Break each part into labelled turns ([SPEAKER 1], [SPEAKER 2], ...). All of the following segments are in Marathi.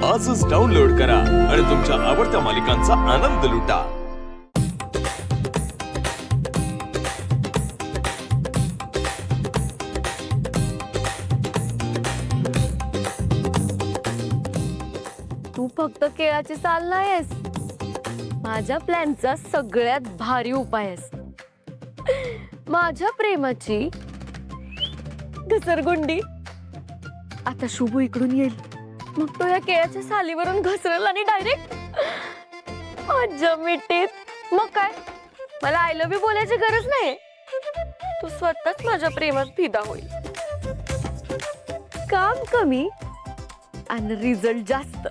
[SPEAKER 1] आजच डाउनलोड करा आणि तुमच्या आवडत्या मालिकांचा आनंद लुटा.
[SPEAKER 2] तू फक्त केळाची साल नाहीस, माझ्या प्लॅनचा सगळ्यात भारी उपाय आहेस. माझ्या प्रेमाची घसरगुंडी. आता शुभू इकडून येईल, मग तो या केळाच्या सालीवरून घसरल आणि डायरेक्ट माझ्या मिठीत. मग काय, मला आय लव्ह यू बोलायची गरज नाही. तू स्वतःच माझ्या प्रेमात फिदा होईल. काम कमी आणि रिझल्ट जास्त.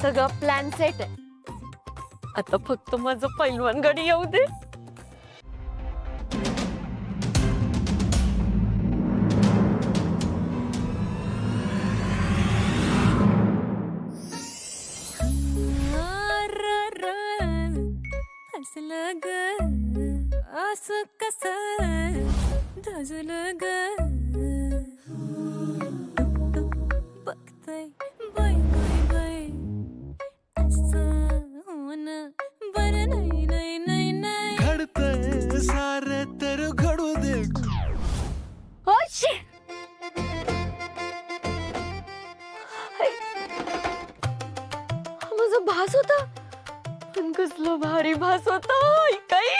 [SPEAKER 2] सगळं प्लॅन सेट आहे. आता फक्त माझं पैलवान गाडी येऊ दे.
[SPEAKER 3] हसलं ग असं कसं धजलं ग बघतय बाय बाय बाय असं होणं बरं नाही नाही नाही नाही
[SPEAKER 4] घडतंय सारं तर घडू दे.
[SPEAKER 2] Oh, shit. हा माझा भास होता, पण कसलं भारी भास होता. काही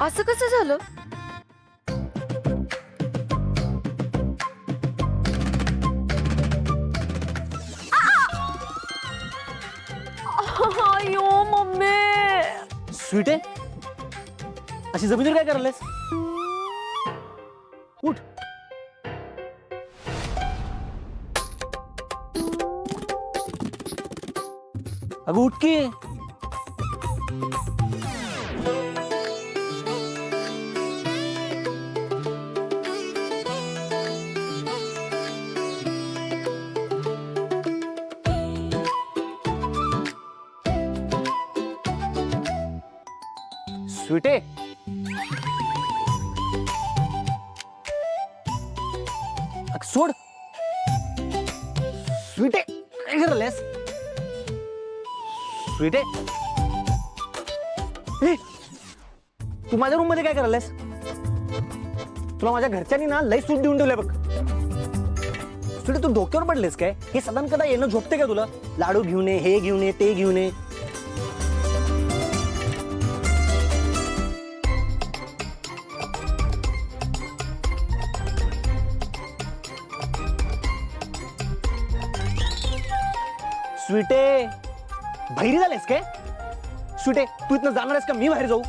[SPEAKER 2] असं कसं झालं? अयो मम्मी,
[SPEAKER 4] स्वीट आहे, अशी जमिनीवर काय करायलास? उठ. अगं उठ की. स्वीटे, सोड. स्वीटे, काय करायलास? स्वीटे, तू माझ्या रूम मध्ये काय करायलास? तुला माझ्या घरच्यांनी ना लई सूट देऊन ठेवलंय बघ. स्वीटे, तू डोक्यावर पडलेस काय? हे सदान कदा येणं झोपते का तुला? लाडू घेऊन ये, हे घेऊन ये, ते घेऊन ये. स्वीटे, बाहेर झालेस काय? स्वीटे, तू इथनं जाणार आहेस का मी बाहेर जाऊ?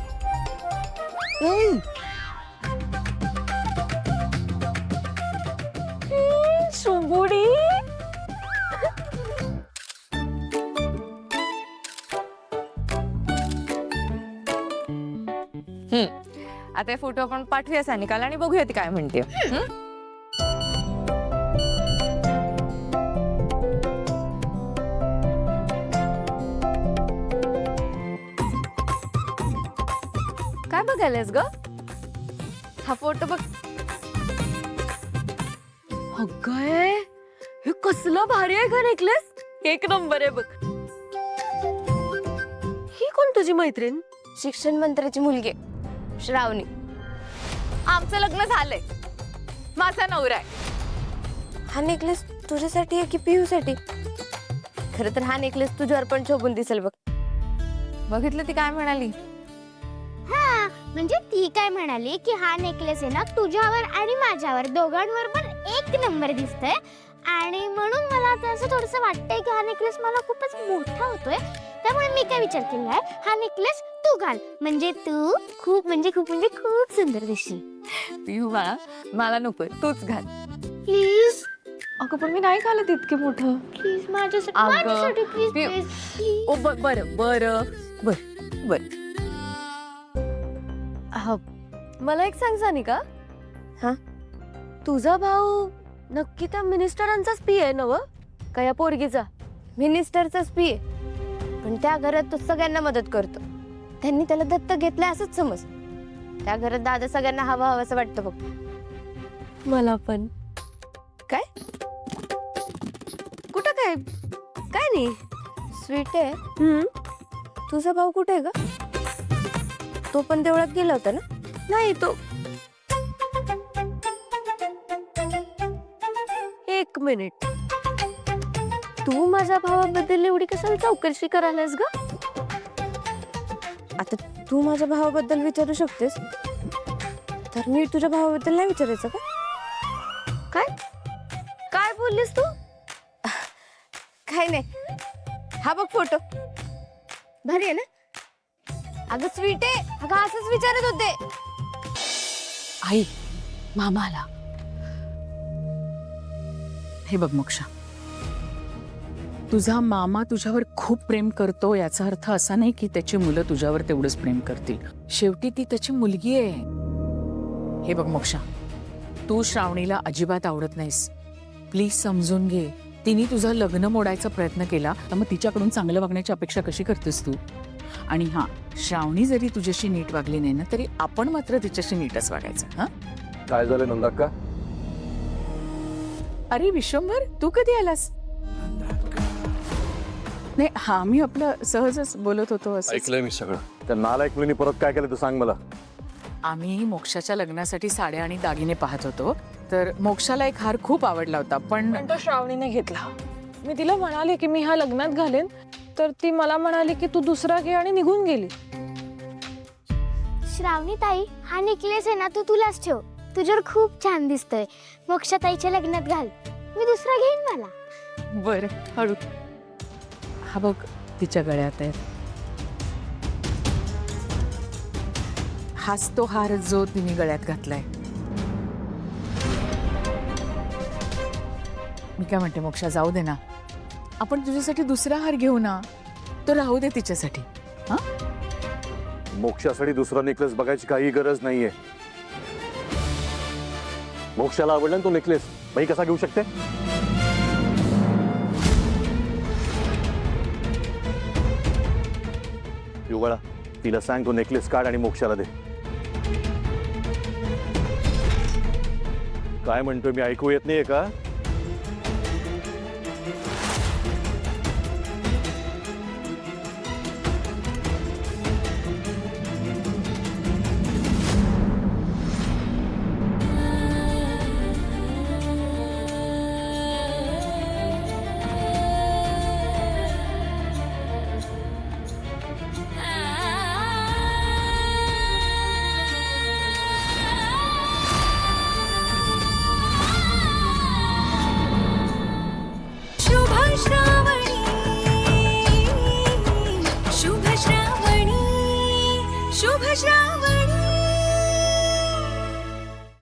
[SPEAKER 2] शुभुडी.
[SPEAKER 3] आता हे फोटो आपण पाठवूया सानिकाला आणि बघूया ती काय म्हणते.
[SPEAKER 2] काय बघायलास ग? हा फोटो बघ. अगं, हे कसलं भारी आहे का नेकलेस. एक नंबर आहे बघ. ही कोण तुझी मैत्रीण?
[SPEAKER 5] शिक्षण मंत्र्याची मुलगी श्रावणी.
[SPEAKER 3] आमचं लग्न झालंय, माझा नवरा आहे.
[SPEAKER 5] हा नेकलेस तुझ्यासाठी आहे की पियूसाठी? खरं तर हा नेकलेस तुझ्यावर पण शोभून दिसेल बघ.
[SPEAKER 3] बघितलं ती काय म्हणाली?
[SPEAKER 6] हा, म्हणजे ती काय म्हणाली की हा नेकलेस आहे ना तुझ्यावर आणि माझ्यावर दोघांवर पण एक नंबर दिसतोय आणि म्हणून मला आता असं थोडंसं वाटतंय की हा नेकलेस मला खूपच मोठा होतोय. त्यामुळे मी काय विचार केलाय, हा नेकलेस तू तू घाल म्हणजे तू खूप म्हणजे खूप म्हणजे खूप सुंदर दिसशील.
[SPEAKER 2] पिऊ बाळा मला नकोय तूच घाल.
[SPEAKER 6] प्लीज
[SPEAKER 2] अगं पण मी नाही घालत इतके मोठं.
[SPEAKER 6] प्लीज माझ्यासाठी
[SPEAKER 2] अगं,
[SPEAKER 6] माझ्यासाठी प्लीज
[SPEAKER 2] प्लीज.
[SPEAKER 6] Please please.
[SPEAKER 2] ओ बरं बरं बर हा मला एक सांग सानिका.
[SPEAKER 5] हा?
[SPEAKER 2] तुझा भाऊ नक्की त्या मिनिस्टरांचाच पी आहे नव का या पोरगीचा?
[SPEAKER 5] मिनिस्टरचाच पी आहे, पण त्या घरात तो सगळ्यांना मदत करतो. त्यांनी त्याला दत्तक घेतलंय असंच समज. त्या घरात दादा सगळ्यांना हवा हवासं वाटतं बघ.
[SPEAKER 2] मला पण.
[SPEAKER 5] काय
[SPEAKER 2] कुठं काय काय नाही.
[SPEAKER 5] स्वीट आहे. तुझा भाऊ कुठे आहे ग? तो पण देवळात गेला होता ना?
[SPEAKER 2] नाही तो एक मिनिट. तू माझ्या भावाबद्दल एवढी कशाला चौकशी करायलास ग?
[SPEAKER 5] आता तू माझ्या भावाबद्दल विचारू शकतेस, तर मी तुझ्या भावाबद्दल नाही विचारायचं का?
[SPEAKER 2] काय काय बोललीस तू?
[SPEAKER 5] काय नाही. हा बघ फोटो, भारी आहे ना? अगं स्वीट आहे. अगं असंच विचारत होते.
[SPEAKER 7] आई मामा आला. हे बघ मोक्षा, तुझा मामा तुझ्यावर खूप प्रेम करतो याचा अर्थ असा नाही की त्याची मुलं तुझ्यावर तेवढंच प्रेम करतील. शेवटी ती त्याची मुलगी आहे. हे बघ मोक्षा, तू श्रावणीला अजिबात आवडत नाहीस. प्लीज समजून घे. तिने तुझं लग्न मोडायचा प्रयत्न केला तर मग तिच्याकडून चांगलं वागण्याची अपेक्षा कशी करतेस तू? आणि हा, श्रावणी जरी तुझ्याशी नीट वागली नाही ना तरी आपण मात्र तिच्याशी नीटच वागायचं. हा,
[SPEAKER 1] काय झालं नंदाक्का?
[SPEAKER 7] अरे विश्वंभर, तू कधी आलास? नाही, हा मी आपलं सहजच बोलत होतो असं.
[SPEAKER 1] ऐकलंय मी सगळं. त्या नालायक मुलीने परत काय केलं तू सांग मला.
[SPEAKER 7] आम्ही मोक्षाच्या लग्नासाठी साड्या आणि दागिने पाहत होतो, तर मोक्षाला एक हार खूप आवडला होता, पण
[SPEAKER 8] तो श्रावणीने घेतला. मी तिला म्हणाले की मी हा लग्नात घालेन, तर ती मला म्हणाली की तू दुसरा घे आणि निघून गेली.
[SPEAKER 6] श्रावणी ताई, हा नेकलेस आहे ना तू तुलाच ठेव. तुझ्यावर खूप छान दिसतोय. मोक्षाताईच्या लग्नात घाल. मी दुसरा घेईन मला.
[SPEAKER 7] बरं हळू. हा बघ तिच्या गळ्यात आहे. हाच तो हार जो तिने गळ्यात घातलाय. मी काय म्हणते मोक्षा, जाऊ दे ना, आपण तुझ्यासाठी दुसरा हार घेऊ ना. तो राहू दे तिच्यासाठी. हा,
[SPEAKER 9] मोक्षासाठी दुसरा नेकलेस बघायची काही गरज नाहीये. मोक्षाला आवडला ना तो नेकलेस, बाई कसा घेऊ शकते? युवळा, तिला सांग तो नेकलेस काढ आणि मोक्षाला दे. काय म्हणतोय मी, ऐकू येत नाहीये का?